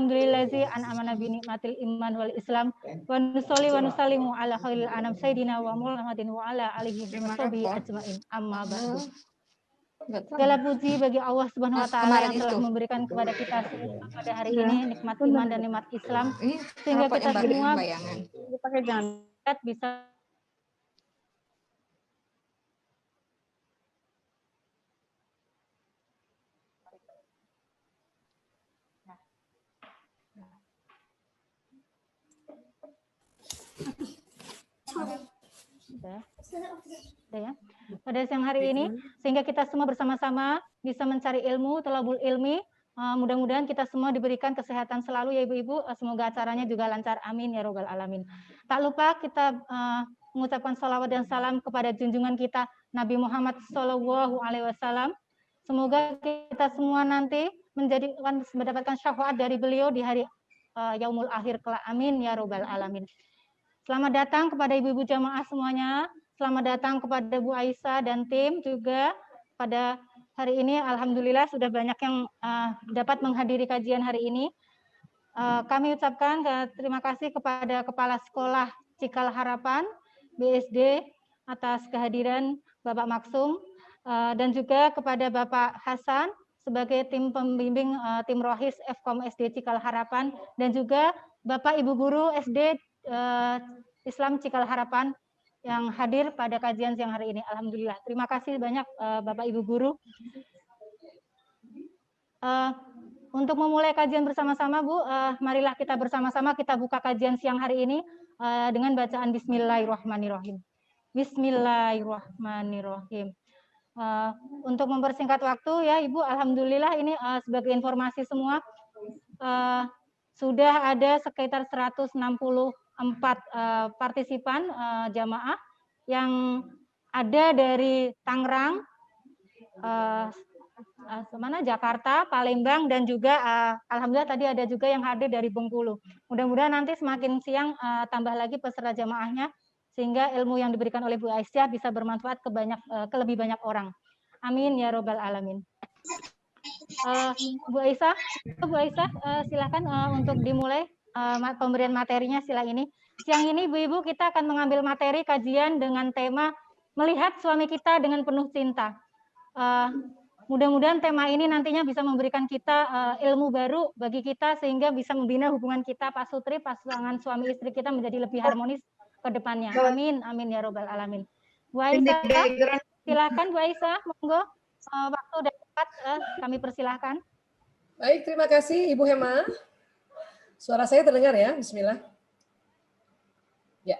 Alhamdulillazi an'amana bi nikmatil iman wal Islam wa nusolli wa nusallimu ala khairil anam sayyidina wa Muhammadin wa ala alihi wa sahbihi ajmain. Amma ba'du. Segala puji bagi Allah Subhanahu wa taala yang telah memberikan kepada kita semua pada hari ini nikmat iman dan nikmat Islam sehingga kita semua bisa ya. Pada siang hari ini sehingga kita semua bersama-sama bisa mencari ilmu, thalabul ilmi. Mudah-mudahan kita semua diberikan kesehatan selalu ya ibu-ibu. Semoga acaranya juga lancar. Amin ya robbal alamin. Tak lupa kita mengucapkan salawat dan salam kepada junjungan kita Nabi Muhammad SAW. Semoga kita semua nanti mendapatkan syafaat dari beliau di hari yaumul akhir kelak. Amin ya robbal alamin. Selamat datang kepada ibu-ibu jamaah semuanya. Selamat datang kepada Bu Aisyah dan tim juga. Pada hari ini alhamdulillah sudah banyak yang dapat menghadiri kajian hari ini. Kami ucapkan terima kasih kepada Kepala Sekolah Cikal Harapan BSD atas kehadiran Bapak Maksum dan juga kepada Bapak Hasan sebagai tim pembimbing tim Rohis Fkom SD Cikal Harapan dan juga Bapak Ibu Guru SD Islam Cikal Harapan yang hadir pada kajian siang hari ini. Alhamdulillah. Terima kasih banyak Bapak Ibu Guru. Untuk memulai kajian bersama-sama Bu, marilah kita bersama-sama kita buka kajian siang hari ini dengan bacaan Bismillahirrahmanirrahim. Bismillahirrahmanirrahim. Untuk mempersingkat waktu ya Ibu, alhamdulillah ini sebagai informasi semua sudah ada sekitar 164 partisipan jamaah yang ada dari Tangerang, Jakarta, Palembang, dan juga alhamdulillah tadi ada juga yang hadir dari Bengkulu. Mudah-mudahan nanti semakin siang tambah lagi peserta jamaahnya sehingga ilmu yang diberikan oleh Bu Aisyah bisa bermanfaat ke lebih banyak orang. Amin ya robbal alamin. Bu Aisyah silakan untuk dimulai pemberian materinya sila ini. Siang ini Ibu-ibu kita akan mengambil materi kajian dengan tema melihat suami kita dengan penuh cinta. Mudah-mudahan tema ini nantinya bisa memberikan kita ilmu baru bagi kita sehingga bisa membina hubungan kita Pak Sutri, pasangan suami istri kita menjadi lebih harmonis ke depannya. Amin, amin ya robbal alamin. Bu Aisyah, silakan Bu Aisyah, monggo waktu dan tempat kami persilahkan. Baik, terima kasih Ibu Hema. Suara saya terdengar ya? Bismillah. Ya.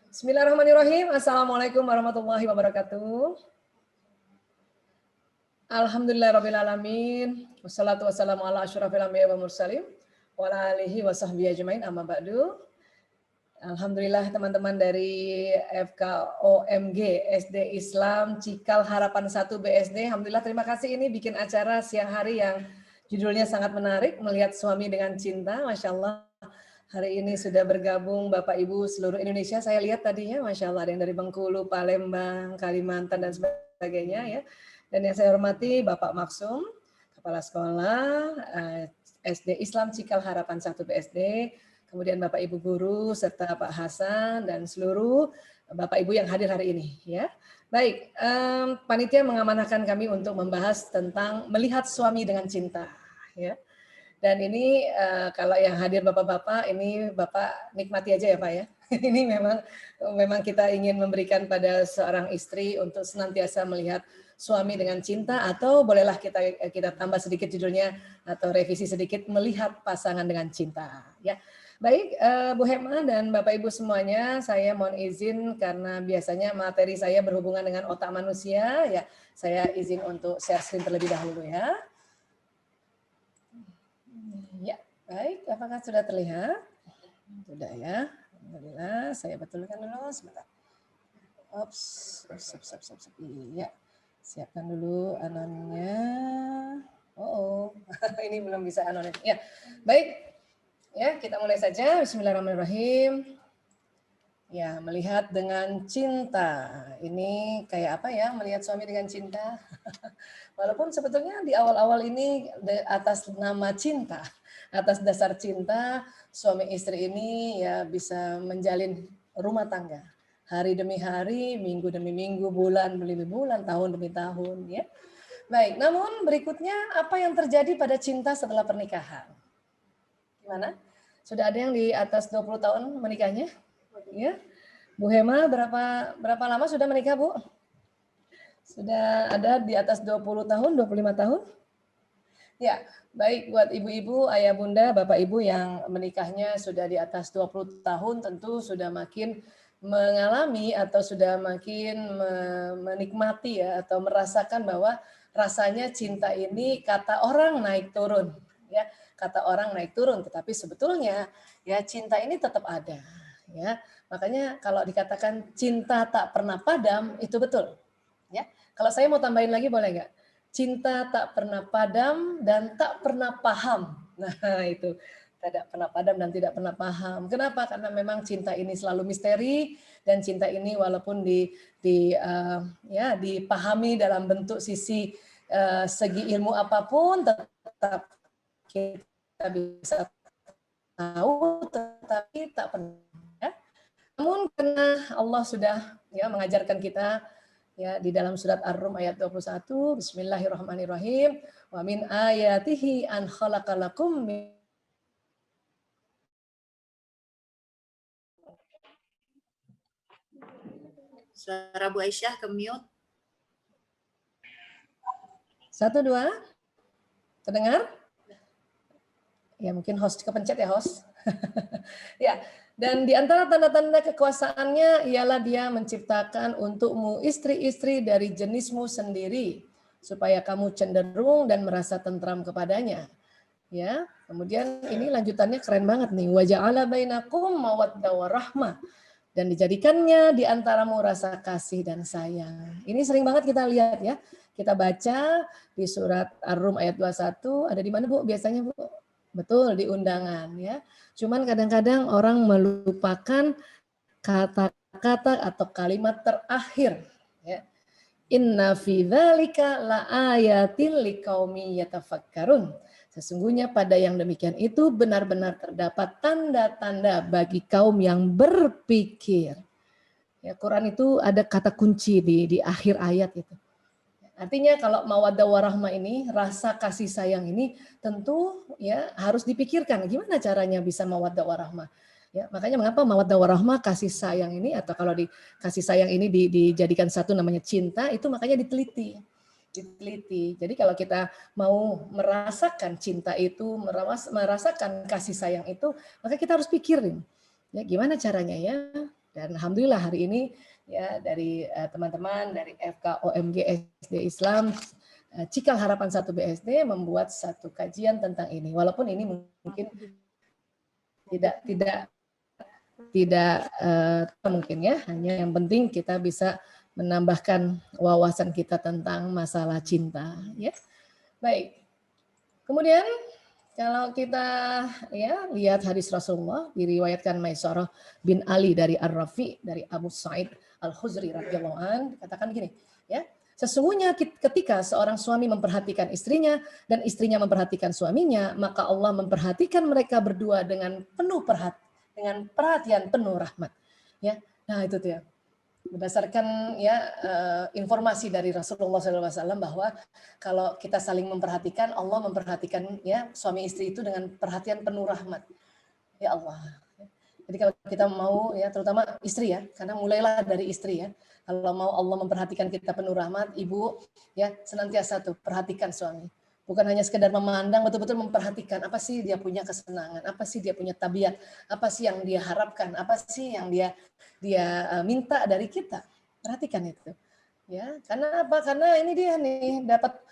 Bismillahirrahmanirrahim. Assalamualaikum warahmatullahi wabarakatuh. Alhamdulillahirrabbilalamin. Wassalatu wassalamu ala asyrafil anbiya wa mursalin wa ala alihi wa sahbihi ajmain amma ba'du. Alhamdulillah teman-teman dari FKOMG SD Islam Cikal Harapan 1 BSD. Alhamdulillah terima kasih ini bikin acara siang hari yang judulnya sangat menarik, melihat suami dengan cinta. Masya Allah hari ini sudah bergabung Bapak Ibu seluruh Indonesia. Saya lihat tadinya Masya Allah ada yang dari Bengkulu, Palembang, Kalimantan dan sebagainya ya. Dan yang saya hormati Bapak Maksum, Kepala Sekolah SD Islam Cikal Harapan 1 BSD, kemudian Bapak Ibu Guru, serta Pak Hasan, dan seluruh Bapak Ibu yang hadir hari ini. Ya, baik, panitia mengamanahkan kami untuk membahas tentang melihat suami dengan cinta. Ya, dan ini kalau yang hadir Bapak-Bapak, ini Bapak nikmati aja ya Pak ya. Ini memang kita ingin memberikan pada seorang istri untuk senantiasa melihat suami dengan cinta, atau bolehlah kita tambah sedikit judulnya atau revisi sedikit, melihat pasangan dengan cinta. Ya. Baik, Bu Hema dan Bapak Ibu semuanya, saya mohon izin karena biasanya materi saya berhubungan dengan otak manusia, ya saya izin untuk share screen terlebih dahulu ya. Ya, baik, apakah sudah terlihat? Sudah ya, alhamdulillah. Saya betulkan dulu sebentar. Ops, iya, siapkan dulu anonnya. Oh, ini belum bisa anonim. Ya, baik. Ya, kita mulai saja. Bismillahirrahmanirrahim. Ya, melihat dengan cinta. Ini kayak apa ya, melihat suami dengan cinta? Walaupun sebetulnya di awal-awal ini atas nama cinta, atas dasar cinta, suami istri ini ya bisa menjalin rumah tangga. Hari demi hari, minggu demi minggu, bulan demi bulan, tahun demi tahun, ya. Baik, namun berikutnya apa yang terjadi pada cinta setelah pernikahan? Gimana? Sudah ada yang di atas 20 tahun menikahnya? Ya. Bu Hema berapa lama sudah menikah, Bu? Sudah ada di atas 20 tahun, 25 tahun? Ya, baik buat ibu-ibu, ayah bunda, bapak ibu yang menikahnya sudah di atas 20 tahun tentu sudah makin mengalami atau sudah makin menikmati ya atau merasakan bahwa rasanya cinta ini kata orang naik turun ya, kata orang naik turun tetapi sebetulnya ya cinta ini tetap ada ya. Makanya kalau dikatakan cinta tak pernah padam itu betul ya. Kalau saya mau tambahin lagi boleh nggak? Cinta tak pernah padam dan tak pernah paham. Nah, itu tidak pernah padam dan tidak pernah paham. Kenapa? Karena memang cinta ini selalu misteri dan cinta ini walaupun dipahami dalam bentuk sisi segi ilmu apapun tetap kita bisa tahu tetapi tak pernah ya. Namun karena Allah sudah ya mengajarkan kita ya di dalam surat Ar-Rum ayat 21, Bismillahirrahmanirrahim, wa min ayatihi an khalaqalakum min. Suara Bu Aisyah ke mute. 1, 2, terdengar? Ya mungkin host kepencet ya host. Ya, dan di antara tanda-tanda kekuasaannya ialah dia menciptakan untukmu istri-istri dari jenismu sendiri supaya kamu cenderung dan merasa tentram kepadanya. Ya, kemudian ini lanjutannya keren banget nih. Wa ja'ala bainakum mawaddah warahmah dan dijadikannya di antaramu rasa kasih dan sayang. Ini sering banget kita lihat ya. Kita baca di surat Ar-Rum ayat 21, ada di mana Bu biasanya Bu? Betul, di undangan ya. Cuman kadang-kadang orang melupakan kata-kata atau kalimat terakhir ya. Inna fi dzalika laayatin liqaumi yatafakkarun. Sesungguhnya pada yang demikian itu benar-benar terdapat tanda-tanda bagi kaum yang berpikir. Ya, Quran itu ada kata kunci di akhir ayat itu. Artinya kalau mawaddah warahmah ini, rasa kasih sayang ini tentu ya harus dipikirkan gimana caranya bisa mawaddah warahmah. Ya, makanya mengapa mawaddah warahmah kasih sayang ini atau kalau di kasih sayang ini dijadikan satu namanya cinta itu makanya diteliti. Jadi kalau kita mau merasakan cinta itu, merasakan kasih sayang itu, maka kita harus pikirin ya gimana caranya ya. Dan alhamdulillah hari ini ya dari teman-teman dari FKOMG SD Islam Cikal Harapan 1 BSD membuat satu kajian tentang ini. Walaupun ini mungkin tidak mungkin ya, hanya yang penting kita bisa menambahkan wawasan kita tentang masalah cinta ya. Baik. Kemudian kalau kita ya lihat hadis Rasulullah diriwayatkan Maisarah bin Ali dari Ar-Rafi dari Abu Sa'id Al-Khudri radhiyallahu an dikatakan gini, ya. Sesungguhnya ketika seorang suami memperhatikan istrinya dan istrinya memperhatikan suaminya, maka Allah memperhatikan mereka berdua dengan penuh perhatian penuh rahmat. Ya, nah itu tuh ya. Berdasarkan ya informasi dari Rasulullah SAW bahwa kalau kita saling memperhatikan, Allah memperhatikan ya suami istri itu dengan perhatian penuh rahmat. Ya Allah. Jadi kalau kita mau ya terutama istri ya, karena mulailah dari istri ya. Kalau mau Allah memperhatikan kita penuh rahmat, ibu ya senantiasa tuh perhatikan suami. Bukan hanya sekedar memandang, betul-betul memperhatikan apa sih dia punya kesenangan, apa sih dia punya tabiat, apa sih yang dia harapkan, apa sih yang dia minta dari kita. Perhatikan itu. Ya, karena apa? Karena ini dia nih dapat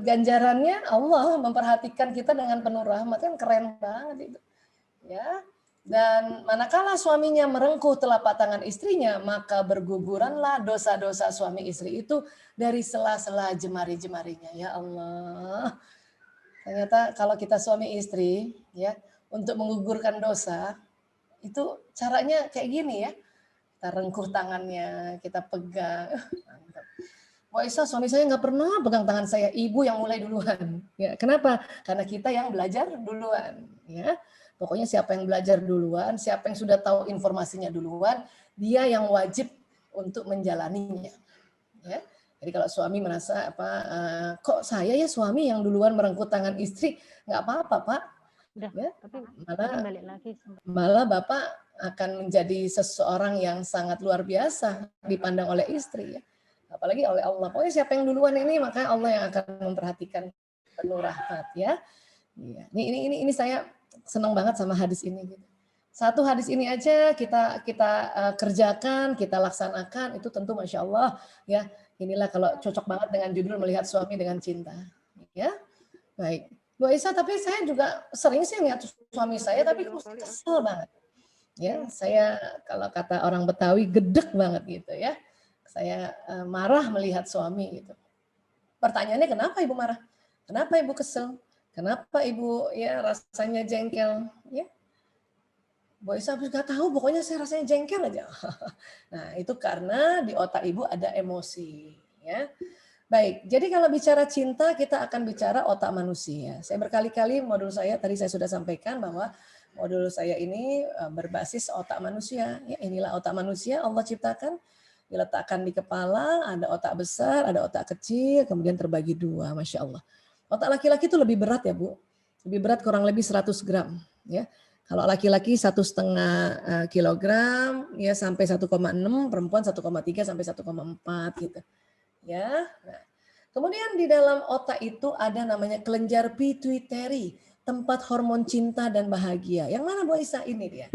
ganjarannya Allah memperhatikan kita dengan penuh rahmat, kan keren banget itu. Ya. Dan manakala suaminya merengkuh telapak tangan istrinya, maka berguguranlah dosa-dosa suami istri itu dari sela-sela jemari-jemarinya. Ya Allah. Ternyata kalau kita suami istri, ya, untuk menggugurkan dosa, itu caranya kayak gini ya. kita rengkuh tangannya, kita pegang. Mantap. Bu Aisyah, suami saya nggak pernah pegang tangan saya, ibu yang mulai duluan. Ya, kenapa? Karena kita yang belajar duluan. Ya, pokoknya siapa yang belajar duluan, siapa yang sudah tahu informasinya duluan, dia yang wajib untuk menjalaninya. Ya, jadi kalau suami merasa kok saya ya suami yang duluan merengkuh tangan istri, nggak apa-apa Pak. Udah, Ya, tapi malah balik lagi. malah Bapak akan menjadi seseorang yang sangat luar biasa dipandang oleh istri ya. Apalagi oleh Allah. Pokoknya siapa yang duluan ini maka Allah yang akan memperhatikan penuh rahmat ya. Iya. Ini saya senang banget sama hadis ini gitu. Satu hadis ini aja kita kerjakan, kita laksanakan itu tentu Masya Allah ya. Inilah kalau cocok banget dengan judul melihat suami dengan cinta. Ya. Baik. Bu Aisyah, tapi saya juga sering sih lihat suami saya tapi kesel banget. Ya, saya kalau kata orang Betawi gedek banget gitu ya. Saya marah melihat suami gitu. Pertanyaannya kenapa Ibu marah? Kenapa Ibu kesel? Kenapa Ibu ya rasanya jengkel? Ya, Bu Aisyah nggak tahu, pokoknya saya rasanya jengkel aja. Nah itu karena di otak Ibu ada emosi. Ya, baik. Jadi kalau bicara cinta kita akan bicara otak manusia. Saya berkali-kali modul saya tadi saya sudah sampaikan bahwa modul saya ini berbasis otak manusia. Ya, inilah otak manusia Allah ciptakan. Diletakkan di kepala, ada otak besar, ada otak kecil, kemudian terbagi dua, Masya Allah. Otak laki-laki itu lebih berat ya Bu, lebih berat kurang lebih 100 gram. Ya. Kalau laki-laki 1,5 kilogram, ya sampai 1,6, perempuan 1,3 sampai 1,4 gitu. Ya. Nah, kemudian di dalam otak itu ada namanya kelenjar pituitary, tempat hormon cinta dan bahagia. Yang mana Bu Aisyah? Ini dia.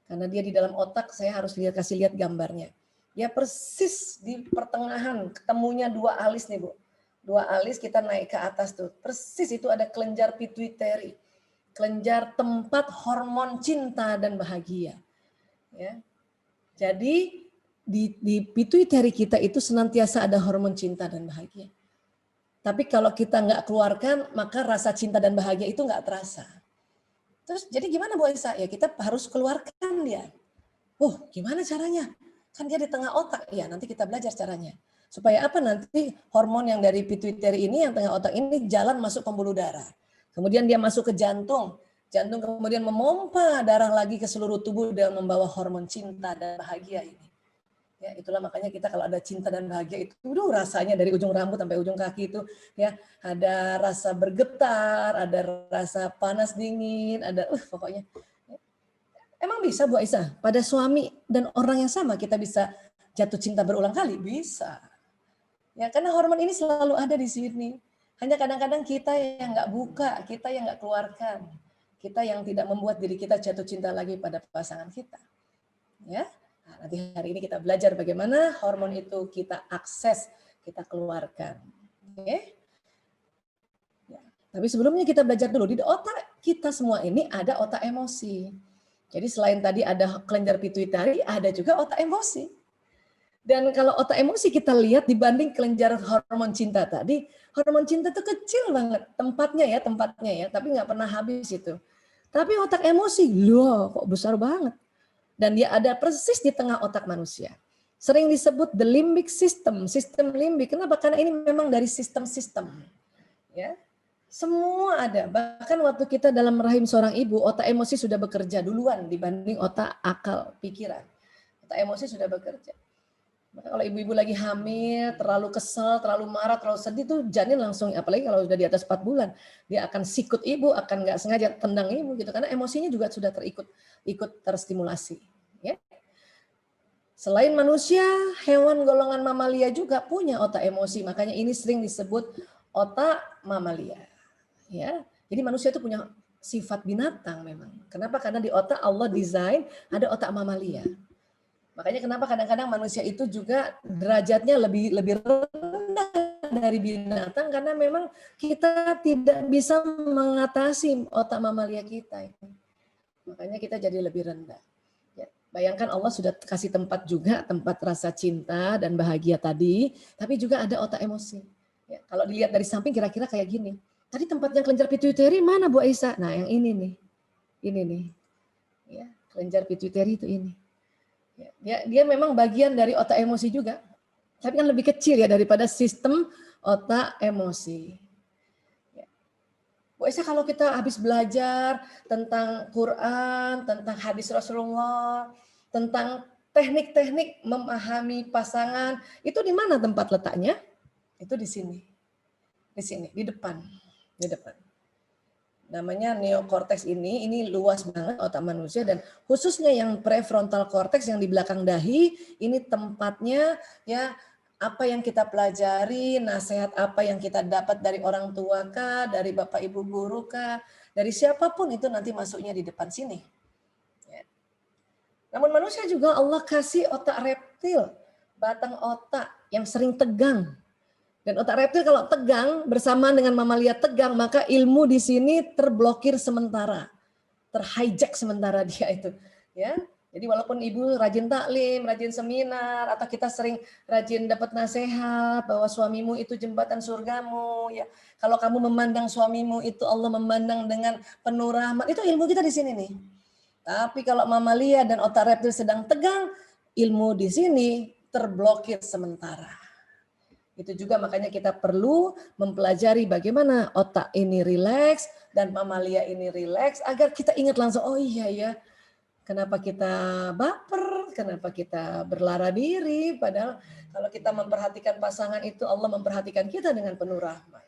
Karena dia di dalam otak, saya harus kasih lihat gambarnya. Ya persis di pertengahan, ketemunya dua alis nih Bu. Dua alis kita naik ke atas tuh. Persis itu ada kelenjar pituitary. Kelenjar tempat hormon cinta dan bahagia. Ya. Jadi di pituitary kita itu senantiasa ada hormon cinta dan bahagia. Tapi kalau kita nggak keluarkan, maka rasa cinta dan bahagia itu nggak terasa. Terus jadi gimana Bu Aisyah? Ya kita harus keluarkan dia. Gimana caranya? Kan dia di tengah otak. Ya, nanti kita belajar caranya. Supaya apa nanti hormon yang dari pituitary ini, yang tengah otak ini jalan masuk pembuluh darah. Kemudian dia masuk ke jantung. Jantung kemudian memompa darah lagi ke seluruh tubuh dan membawa hormon cinta dan bahagia ini. Ya, itulah makanya kita kalau ada cinta dan bahagia itu rasanya dari ujung rambut sampai ujung kaki itu ya ada rasa bergetar, ada rasa panas dingin, ada pokoknya. Emang bisa Bu Aisyah, pada suami dan orang yang sama kita bisa jatuh cinta berulang kali? Bisa. Ya, karena hormon ini selalu ada di sini. Hanya kadang-kadang kita yang nggak buka, kita yang nggak keluarkan. Kita yang tidak membuat diri kita jatuh cinta lagi pada pasangan kita. Ya, nah, nanti hari ini kita belajar bagaimana hormon itu kita akses, kita keluarkan. Oke? Ya. Tapi sebelumnya kita belajar dulu, di otak kita semua ini ada otak emosi. Jadi selain tadi ada kelenjar pituitary, ada juga otak emosi. Dan kalau otak emosi kita lihat dibanding kelenjar hormon cinta tadi, hormon cinta itu kecil banget tempatnya ya, tapi nggak pernah habis itu. Tapi otak emosi, loh kok besar banget. Dan dia ada persis di tengah otak manusia. Sering disebut the limbic system, sistem limbik. Kenapa? Karena ini memang dari sistem-sistem. Ya. Semua ada. Bahkan waktu kita dalam rahim seorang ibu, otak emosi sudah bekerja duluan dibanding otak akal pikiran. Otak emosi sudah bekerja. Maka kalau ibu-ibu lagi hamil, terlalu kesel, terlalu marah, terlalu sedih, tuh janin langsung, apalagi kalau sudah di atas 4 bulan, dia akan sikut ibu, akan nggak sengaja tendang ibu gitu, karena emosinya juga sudah ikut terstimulasi. Ya. Selain manusia, hewan golongan mamalia juga punya otak emosi, makanya ini sering disebut otak mamalia. Ya, jadi manusia itu punya sifat binatang memang. Kenapa? Karena di otak Allah desain ada otak mamalia. Makanya kenapa kadang-kadang manusia itu juga derajatnya lebih rendah dari binatang karena memang kita tidak bisa mengatasi otak mamalia kita. Makanya kita jadi lebih rendah. Ya, bayangkan Allah sudah kasih tempat juga, tempat rasa cinta dan bahagia tadi, tapi juga ada otak emosi. Ya, kalau dilihat dari samping kira-kira kayak gini. Tadi tempatnya kelenjar pituitary mana Bu Aisyah? Nah yang ini nih. Ya, kelenjar pituitary itu ini. Dia memang bagian dari otak emosi juga, tapi kan lebih kecil ya daripada sistem otak emosi. Bu Aisyah, kalau kita habis belajar tentang Quran, tentang hadis Rasulullah, tentang teknik-teknik memahami pasangan, itu di mana tempat letaknya? Itu di sini, di depan, di depan. Namanya neokortex ini luas banget otak manusia, dan khususnya yang prefrontal cortex yang di belakang dahi, ini tempatnya ya apa yang kita pelajari, nasihat apa yang kita dapat dari orang tua kah, dari bapak ibu guru kah, dari siapapun itu nanti masuknya di depan sini. Ya. Namun manusia juga Allah kasih otak reptil, batang otak yang sering tegang. Dan otak reptil kalau tegang bersamaan dengan mamalia tegang, maka ilmu di sini terblokir sementara, terhijack sementara dia itu. Ya, jadi walaupun ibu rajin taklim, rajin seminar, atau kita sering rajin dapat nasihat bahwa suamimu itu jembatan surgamu, ya. Kalau kamu memandang suamimu itu Allah memandang dengan penuh rahmat, itu ilmu kita di sini nih. Tapi kalau mamalia dan otak reptil sedang tegang, ilmu di sini terblokir sementara. Itu juga makanya kita perlu mempelajari bagaimana otak ini rileks dan mamalia ini rileks agar kita ingat langsung, oh iya ya, kenapa kita baper, kenapa kita berlara diri, padahal kalau kita memperhatikan pasangan itu Allah memperhatikan kita dengan penuh rahmat.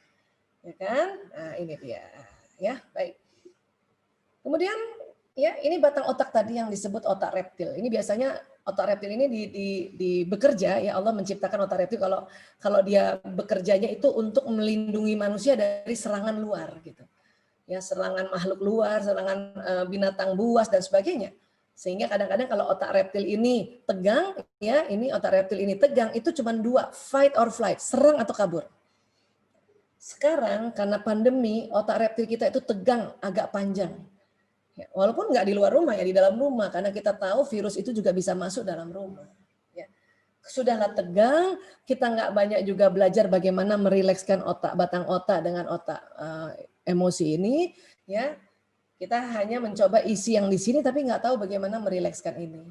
Ya kan? Nah, ini dia. Ya, baik. Kemudian ya, ini batang otak tadi yang disebut otak reptil. Ini biasanya otak reptil ini bekerja, ya Allah menciptakan otak reptil kalau dia bekerjanya itu untuk melindungi manusia dari serangan luar gitu. Ya, serangan makhluk luar, serangan binatang buas dan sebagainya. Sehingga kadang-kadang kalau otak reptil ini tegang, ya, ini otak reptil ini tegang, itu cuma dua, fight or flight, serang atau kabur. Sekarang karena pandemi, otak reptil kita itu tegang agak panjang. Ya, walaupun nggak di luar rumah, ya di dalam rumah, karena kita tahu virus itu juga bisa masuk dalam rumah. Ya. Sudahlah tegang, kita nggak banyak juga belajar bagaimana merilekskan otak, batang otak dengan otak emosi ini. Ya, kita hanya mencoba isi yang di sini, tapi nggak tahu bagaimana merilekskan ini.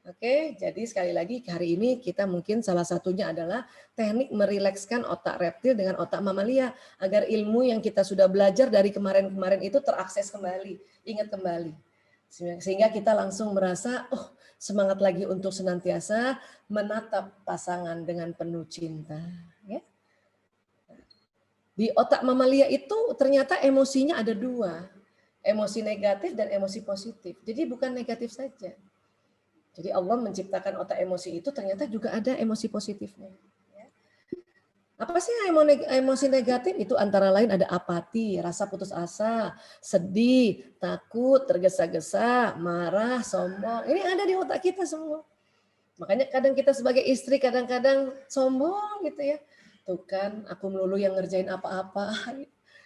Oke, jadi sekali lagi hari ini kita mungkin salah satunya adalah teknik merilekskan otak reptil dengan otak mamalia agar ilmu yang kita sudah belajar dari kemarin-kemarin itu terakses kembali, ingat kembali. Sehingga kita langsung merasa, oh semangat lagi untuk senantiasa menatap pasangan dengan penuh cinta. Ya. Di otak mamalia itu ternyata emosinya ada dua, emosi negatif dan emosi positif. Jadi bukan negatif saja. Jadi Allah menciptakan otak emosi itu ternyata juga ada emosi positifnya. Apa sih emosi negatif? Itu antara lain ada apati, rasa putus asa, sedih, takut, tergesa-gesa, marah, sombong. Ini ada di otak kita semua. Makanya kadang kita sebagai istri kadang-kadang sombong gitu ya. Tuh kan aku melulu yang ngerjain apa-apa.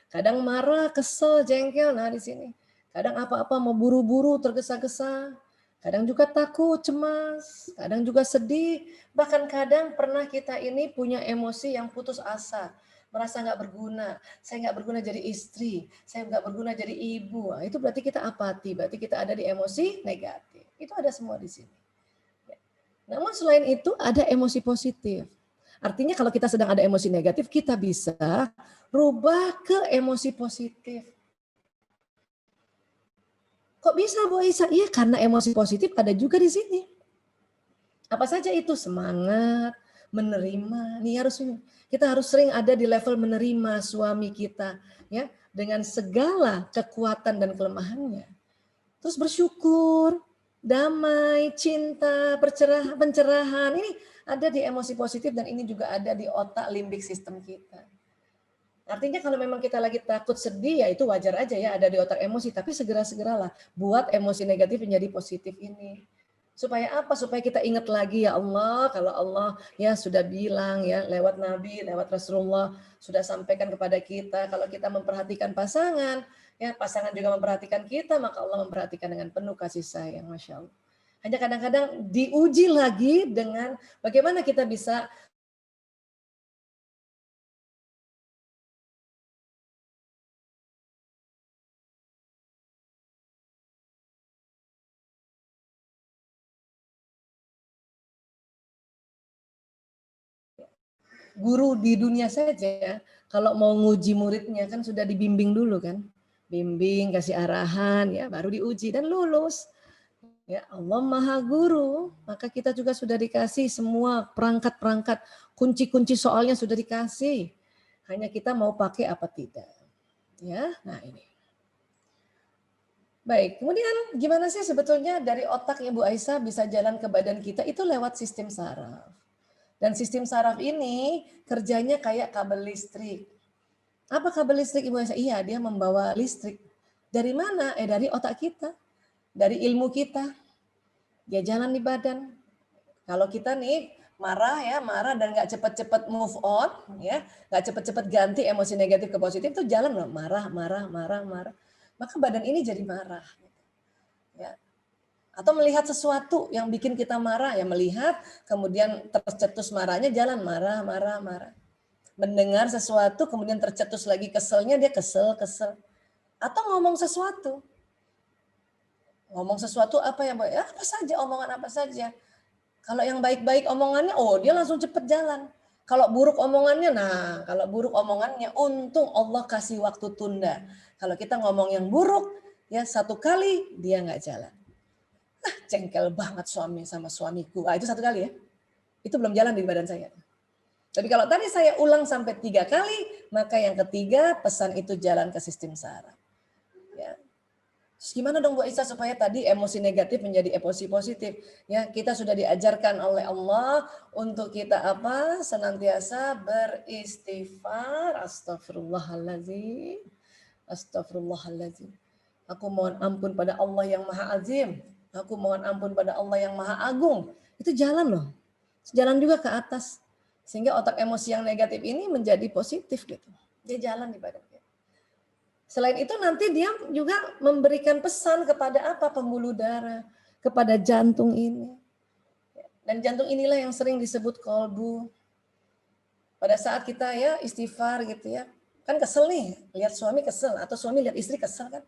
Kadang marah, kesel, jengkel. Nah di sini. Kadang apa-apa mau buru-buru, tergesa-gesa. Kadang juga takut, cemas, kadang juga sedih, bahkan kadang pernah kita ini punya emosi yang putus asa, merasa nggak berguna, saya nggak berguna jadi istri, saya nggak berguna jadi ibu. Nah, itu berarti kita apati, berarti kita ada di emosi negatif. Itu ada semua di sini. Namun selain itu ada emosi positif. Artinya kalau kita sedang ada emosi negatif, kita bisa rubah ke emosi positif. Kok bisa Bu Aisyah? Iya karena emosi positif ada juga di sini. Apa saja itu? Semangat, menerima. Nih kita harus sering ada di level menerima suami kita ya dengan segala kekuatan dan kelemahannya. Terus bersyukur, damai, cinta, pencerahan. Ini ada di emosi positif dan ini juga ada di otak limbik sistem kita. Artinya kalau memang kita lagi takut sedih ya itu wajar aja ya ada di otak emosi, tapi segera-segeralah buat emosi negatif menjadi positif ini. Supaya apa? Supaya kita ingat lagi ya Allah, kalau Allah ya sudah bilang ya lewat Nabi, lewat Rasulullah sudah sampaikan kepada kita kalau kita memperhatikan pasangan, ya pasangan juga memperhatikan kita, maka Allah memperhatikan dengan penuh kasih sayang, Masya Allah. Hanya kadang-kadang diuji lagi dengan bagaimana kita bisa guru di dunia saja, kalau mau nguji muridnya kan sudah dibimbing dulu kan. Bimbing, kasih arahan, ya baru diuji dan lulus. Ya, Allah Maha Guru, maka kita juga sudah dikasih semua perangkat-perangkat, kunci-kunci soalnya sudah dikasih. Hanya kita mau pakai apa tidak. Ya, nah ini. Baik, kemudian gimana sih sebetulnya dari otak Ibu Aisyah bisa jalan ke badan kita itu lewat sistem saraf. Dan sistem saraf ini kerjanya kayak kabel listrik. Apa kabel listrik Ibu Aisyah? Iya, dia membawa listrik. Dari mana? Dari otak kita. Dari ilmu kita. Dia jalan di badan. Kalau kita nih marah dan nggak cepet-cepet move on, ya, nggak cepet-cepet ganti emosi negatif ke positif, itu jalan loh, marah. Maka badan ini jadi marah. Ya. Atau melihat sesuatu yang bikin kita marah, ya melihat, kemudian tercetus marahnya, jalan marah. Mendengar sesuatu, kemudian tercetus lagi keselnya, dia kesel. Atau ngomong sesuatu apa ya, apa saja, omongan apa saja. Kalau yang baik-baik omongannya, dia langsung cepet jalan. Kalau buruk omongannya, untung Allah kasih waktu tunda. Kalau kita ngomong yang buruk, ya satu kali dia nggak jalan. Jengkel banget suami sama suamiku. Itu satu kali ya. Itu belum jalan di badan saya. Tapi kalau tadi saya ulang sampai 3 kali, maka yang ketiga pesan itu jalan ke sistem saraf. Ya. Terus gimana dong Bu Aisyah supaya tadi emosi negatif menjadi emosi positif? Ya, kita sudah diajarkan oleh Allah untuk kita apa? Senantiasa beristighfar. Astagfirullahaladzim. Aku mohon ampun pada Allah yang Maha Azim. Aku mohon ampun pada Allah yang Maha Agung. Itu jalan loh. Jalan juga ke atas. Sehingga otak emosi yang negatif ini menjadi positif gitu. Dia jalan di badan. Selain itu nanti dia juga memberikan pesan kepada apa? Pembuluh darah, kepada jantung ini. Dan jantung inilah yang sering disebut kolbu. Pada saat kita ya istighfar gitu ya, kan kesel nih, lihat suami kesel atau suami lihat istri kesel kan.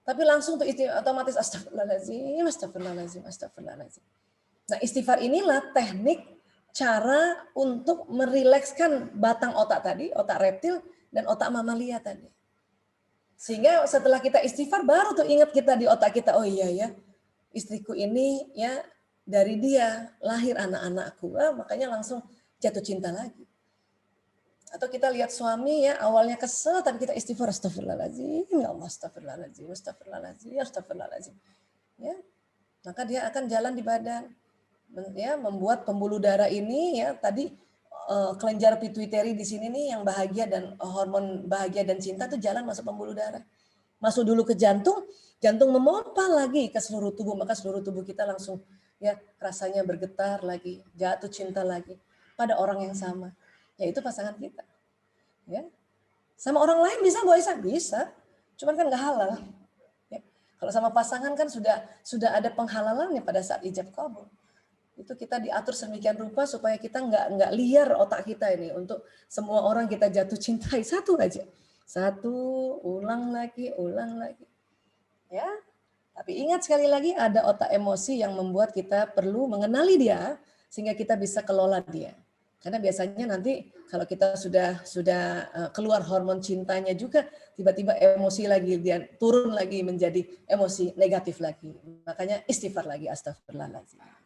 Tapi langsung tuh otomatis astagfirullahaladzim. Nah istighfar inilah teknik cara untuk merilekskan batang otak tadi, otak reptil dan otak mamalia tadi. Sehingga setelah kita istighfar baru tuh ingat kita di otak kita, oh iya ya, istriku ini ya dari dia lahir anak-anakku. Makanya langsung jatuh cinta lagi. Atau kita lihat suami ya awalnya kesel tapi kita istighfar, astagfirullahaladzim, ya Allah, astagfirullahaladzim. Ya, maka dia akan jalan di badan. Ya, membuat pembuluh darah ini ya tadi kelenjar pituitari di sini nih yang bahagia dan hormon bahagia dan cinta tuh jalan masuk pembuluh darah. Masuk dulu ke jantung, jantung memompa lagi ke seluruh tubuh, maka seluruh tubuh kita langsung ya rasanya bergetar lagi, jatuh cinta lagi pada orang yang sama, yaitu pasangan kita. Ya. Sama orang lain bisa Bu Aisyah? Bisa. Cuman kan nggak halal. Ya. Kalau sama pasangan kan sudah ada penghalalannya pada saat ijab qabul. Itu kita diatur sedemikian rupa supaya kita nggak liar otak kita ini untuk semua orang kita jatuh cintai satu aja. Satu, ulang lagi. Ya. Tapi ingat sekali lagi ada otak emosi yang membuat kita perlu mengenali dia sehingga kita bisa kelola dia. Karena biasanya nanti kalau kita sudah keluar hormon cintanya juga tiba-tiba emosi lagi dia turun lagi menjadi emosi negatif lagi. Makanya istighfar lagi, astagfirullahaladzim.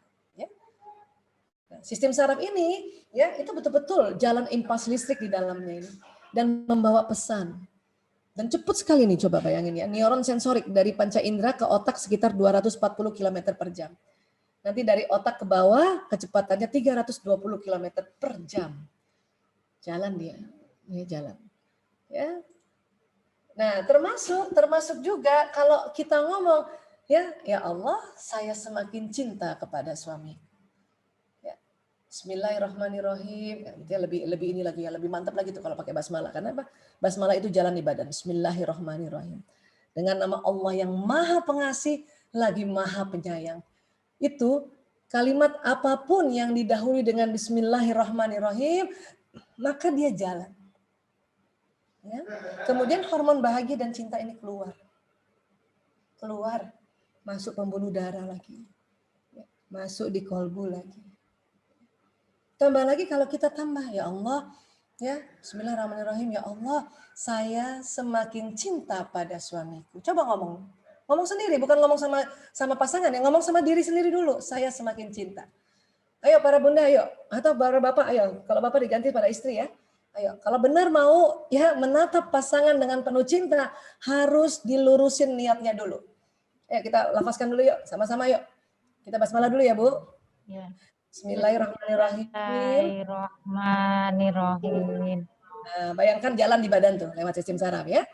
Sistem saraf ini ya itu betul-betul jalan impuls listrik di dalamnya ini dan membawa pesan. Dan cepat sekali nih coba bayangin ya, neuron sensorik dari panca indera ke otak sekitar 240 km per jam. Nanti dari otak ke bawah kecepatannya 320 km per jam. Jalan dia, ya jalan. Ya. Nah, termasuk juga kalau kita ngomong ya Allah, saya semakin cinta kepada suami. Bismillahirrahmanirrahim. Dia lebih ini lagi ya, lebih mantap lagi tuh kalau pakai basmalah. Karena apa? Basmalah itu jalan di badan. Bismillahirrahmanirrahim. Dengan nama Allah yang Maha Pengasih lagi Maha Penyayang. Itu kalimat apapun yang didahului dengan Bismillahirrahmanirrahim, maka dia jalan. Ya. Kemudian hormon bahagia dan cinta ini keluar, masuk pembuluh darah lagi, masuk di kolbu lagi. Tambah lagi kalau kita tambah, ya Allah, ya Bismillahirrahmanirrahim, ya Allah, saya semakin cinta pada suamiku. Coba ngomong sendiri, bukan ngomong sama pasangan, ya ngomong sama diri sendiri dulu. Saya semakin cinta. Ayo para bunda, ayo, atau para bapak, ayo. Kalau bapak diganti pada istri ya. Ayo, kalau benar mau ya menatap pasangan dengan penuh cinta, harus dilurusin niatnya dulu. Ayo kita lafazkan dulu yuk, sama-sama yuk. Kita basmalah dulu ya Bu. Ya. Bismillahirrahmanirrahim. Bismillahirrahmanirrahim. Nah, bayangkan jalan di badan tuh lewat sistem saraf ya.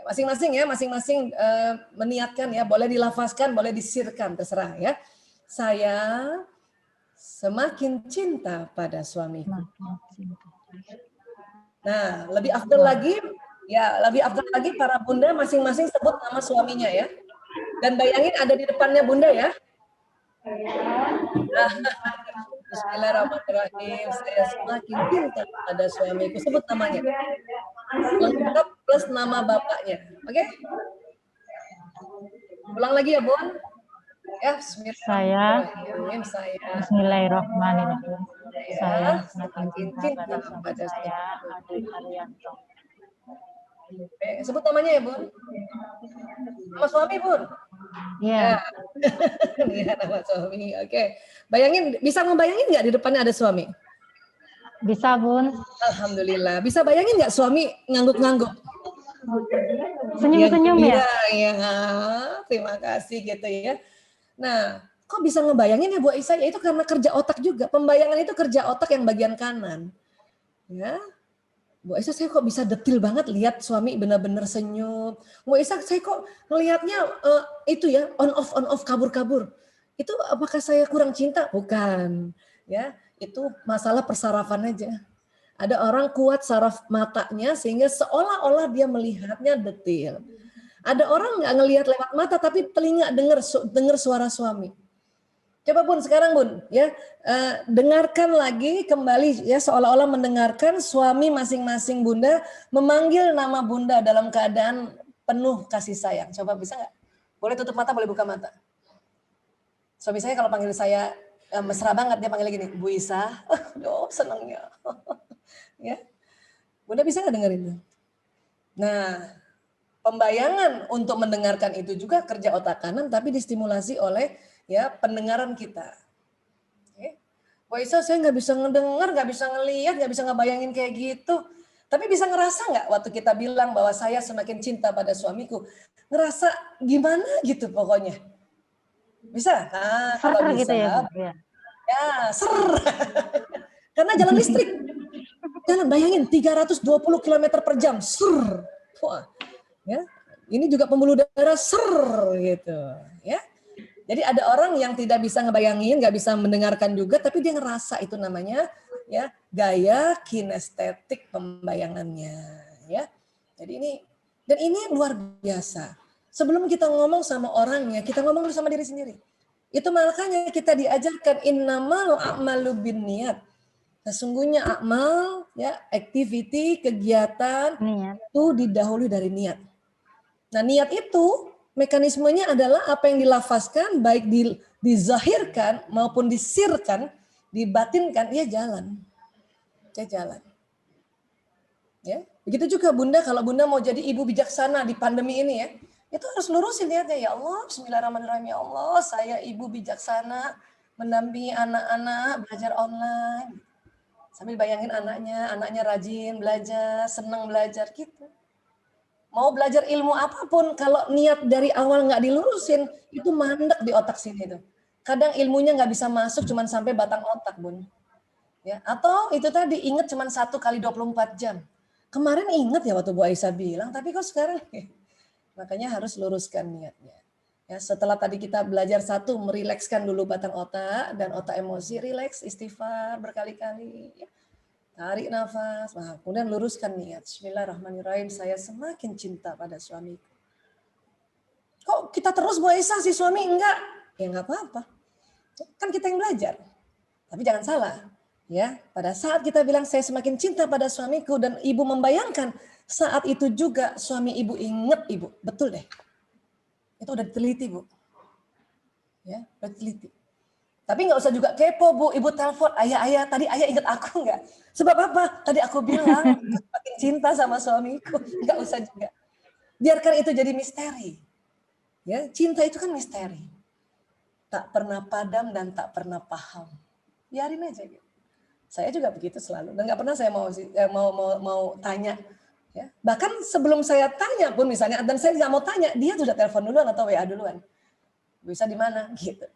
Masing-masing meniatkan ya, boleh dilafazkan, boleh disirkan, terserah ya. Saya semakin cinta pada suamiku. Nah, lebih afdal lagi para bunda masing-masing sebut nama suaminya ya. Dan bayangin ada di depannya bunda ya. Bismillahirrahmanirrahim. Saya semakin cinta pada suamiku. Sebut namanya. Lengkap plus nama bapaknya. Oke? Ulang lagi ya, Bun. Ya, Bismillahirrahmanirrahim. Bismillahirrahmanirrahim. Saya semakin cinta pada saya Adi Haryanto. Sebut namanya ya, Bun. Nama suami, Bun. Iya. Ya, nama suami. Oke. Bayangin, bisa ngebayangin nggak di depannya ada suami? Bisa, Bun. Alhamdulillah. Bisa bayangin nggak suami ngangguk-ngangguk? Senyum-senyum ya? Iya, terima kasih gitu ya. Nah, kok bisa ngebayangin ya Bu Aisyah? Ya itu karena kerja otak juga. Pembayangan itu kerja otak yang bagian kanan. Ya. Bu Aisyah, saya kok bisa detil banget lihat suami benar-benar senyum. Bu Aisyah, saya kok ngelihatnya itu ya on off kabur-kabur. Itu apakah saya kurang cinta? Bukan. Ya, itu masalah persarafan aja. Ada orang kuat saraf matanya sehingga seolah-olah dia melihatnya detil. Ada orang nggak ngelihat lewat mata tapi telinga dengar suara suami. Coba Bun sekarang Bun ya dengarkan lagi kembali ya seolah-olah mendengarkan suami masing-masing bunda memanggil nama bunda dalam keadaan penuh kasih sayang. Coba bisa nggak? Boleh tutup mata, boleh buka mata. Suami saya kalau panggil saya mesra banget, dia panggil gini, Bu Isa. Aduh senangnya. Ya, bunda bisa nggak dengerin itu? Nah, pembayangan untuk mendengarkan itu juga kerja otak kanan tapi distimulasi oleh ya pendengaran kita. Oke. Bu Isa, saya nggak bisa ngedengar, nggak bisa ngelihat, nggak bisa ngebayangin kayak gitu. Tapi bisa ngerasa nggak waktu kita bilang bahwa saya semakin cinta pada suamiku? Ngerasa gimana gitu pokoknya. Bisa? Nah, kalau bisa. Gitu ya, ya, ser. Karena jalan listrik. Jalan, bayangin 320 km per jam. Ser. Wah. Ya. Ini juga pembuluh darah ser gitu, ya. Jadi ada orang yang tidak bisa ngebayangin, nggak bisa mendengarkan juga, tapi dia ngerasa itu namanya ya gaya kinestetik pembayangannya, ya. Jadi ini luar biasa. Sebelum kita ngomong sama orangnya, kita ngomong dulu sama diri sendiri. Itu makanya kita diajarkan innamal a'malu binniyat. Sesungguhnya amal, ya activity, kegiatan itu didahului dari niat. Nah niat itu mekanismenya adalah apa yang dilafazkan, baik dizahirkan maupun disirkan, dibatinkan, ia jalan. Dia jalan. Ya, begitu juga Bunda, kalau Bunda mau jadi ibu bijaksana di pandemi ini ya, itu harus lurusin niatnya. Ya Allah, bismillahirrahmanirrahim, ya Allah, saya ibu bijaksana mendampingi anak-anak belajar online. Sambil bayangin anaknya rajin belajar, senang belajar gitu. Mau belajar ilmu apapun, kalau niat dari awal nggak dilurusin, itu mandek di otak sini tuh. Kadang ilmunya nggak bisa masuk, cuman sampai batang otak, Bun. Ya, atau itu tadi ingat cuman 1 kali 24 jam. Kemarin ingat ya waktu Bu Aisyah bilang, tapi kok sekarang? Makanya harus luruskan niatnya. Ya, setelah tadi kita belajar satu, merilekskan dulu batang otak dan otak emosi, rileks, istighfar berkali-kali. Ya. Tarik nafas, nah, kemudian luruskan niat. Bismillahirrahmanirrahim, saya semakin cinta pada suamiku. Kok kita terus Bu Aisyah, si suami enggak? Ya enggak apa-apa. Kan kita yang belajar. Tapi jangan salah. Ya, pada saat kita bilang saya semakin cinta pada suamiku dan ibu membayangkan saat itu juga suami ibu ingat ibu. Betul deh. Itu udah diteliti, Bu. Ya, udah diteliti. Tapi nggak usah juga kepo, Bu. Ibu telepon, ayah, tadi ayah ingat aku nggak? Sebab apa? Tadi aku bilang, makin cinta sama suamiku. Nggak usah juga. Biarkan itu jadi misteri. Ya, cinta itu kan misteri. Tak pernah padam dan tak pernah paham. Biarin aja. Gitu. Saya juga begitu selalu. Dan nggak pernah saya mau tanya. Ya. Bahkan sebelum saya tanya pun misalnya, dan saya nggak mau tanya, dia sudah telepon duluan atau WA duluan. Bu Isa di mana? Gitu.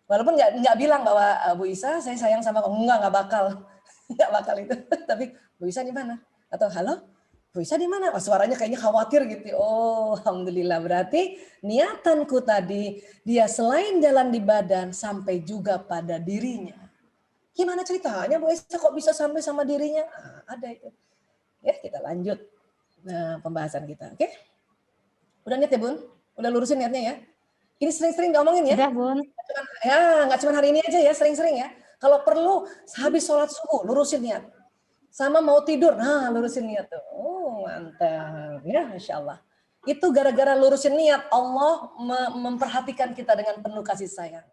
Walaupun nggak bilang bahwa Bu Isa saya sayang sama kamu, nggak bakal, nggak bakal itu. Tapi Bu Isa di mana? Atau halo, Bu Isa di mana? Oh, suaranya kayaknya khawatir gitu. Oh, alhamdulillah, berarti niatanku tadi dia selain jalan di badan sampai juga pada dirinya. Gimana ceritanya Bu Isa kok bisa sampai sama dirinya? Ada itu. Ya kita lanjut. Nah pembahasan kita, oke? Udah niat ya Bun? Udah lurusin niatnya ya? Ini sering-sering diomongin ya. Sudah, Bun. Ya, nggak cuma hari ini aja ya, sering-sering ya. Kalau perlu habis sholat subuh, lurusin niat. Sama mau tidur, nah lurusin niat tuh. Oh, mantap. Ya, Masya Allah. Itu gara-gara lurusin niat, Allah memperhatikan kita dengan penuh kasih sayang.